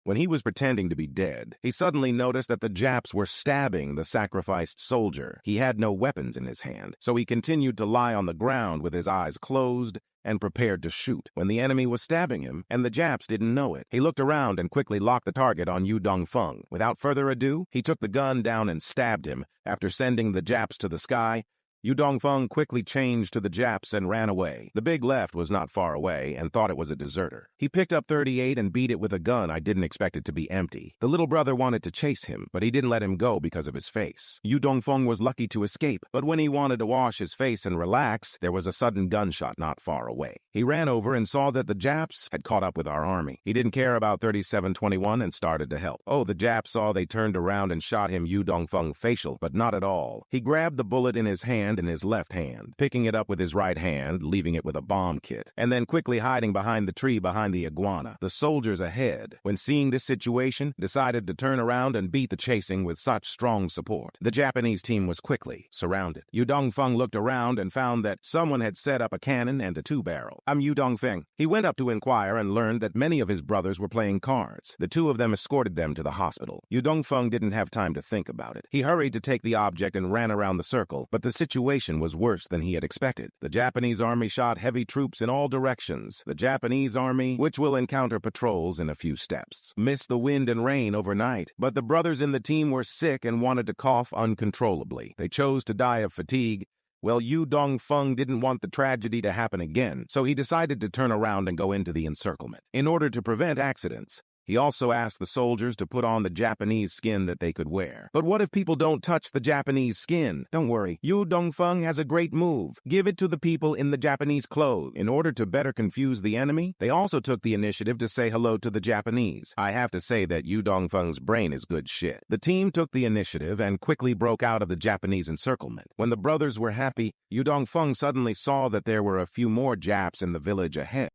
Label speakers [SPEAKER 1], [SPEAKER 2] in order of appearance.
[SPEAKER 1] When he was pretending to be dead, he suddenly noticed that the Japs were stabbing the sacrificed soldier. He had no weapons in his hand, so he continued to lie on the ground with his eyes closed and prepared to shoot when the enemy was stabbing him, and the Japs didn't know it. He looked around and quickly locked the target on Yu Dongfeng. Without further ado, he took the gun down and stabbed him. After sending the Japs to the sky, Yu Dongfeng quickly changed to the Japs and ran away. The big left was not far away and thought it was a deserter. He picked up 38 and beat it with a gun. I didn't expect it to be empty. The little brother wanted to chase him, but he didn't let him go because of his face. Yu Dongfeng was lucky to escape, but when he wanted to wash his face and relax, there was a sudden gunshot not far away. He ran over and saw that the Japs had caught up with our army. He didn't care about 3721 and started to help. Oh, the Japs saw they turned around and shot him Yu Dongfeng facial, but not at all. He grabbed the bullet in his hand in his left hand, picking it up with his right hand, leaving it with a bomb kit, and then quickly hiding behind the tree behind the iguana. The soldiers ahead, when seeing this situation, decided to turn around and beat the chasing with such strong support. The Japanese team was quickly surrounded. Yu Dongfeng looked around and found that someone had set up a cannon and a 2-barrel. "I'm Yu Dongfeng." He went up to inquire and learned that many of his brothers were playing cards. The two of them escorted them to the hospital. Yu Dongfeng didn't have time to think about it. He hurried to take the object and ran around the circle, but the situation was worse than he had expected. The Japanese army shot heavy troops in all directions. The Japanese army, which will encounter patrols in a few steps, missed the wind and rain overnight, but the brothers in the team were sick and wanted to cough uncontrollably. They chose to die of fatigue. Well, Yu Dongfeng didn't want the tragedy to happen again, so he decided to turn around and go into the encirclement. In order to prevent accidents, he also asked the soldiers to put on the Japanese skin that they could wear. But what if people don't touch the Japanese skin? Don't worry, Yu Dongfeng has a great move. Give it to the people in the Japanese clothes. In order to better confuse the enemy, they also took the initiative to say hello to the Japanese. I have to say that Yu Dongfeng's brain is good shit. The team took the initiative and quickly broke out of the Japanese encirclement. When the brothers were happy, Yu Dongfeng suddenly saw that there were a few more Japs in the village ahead.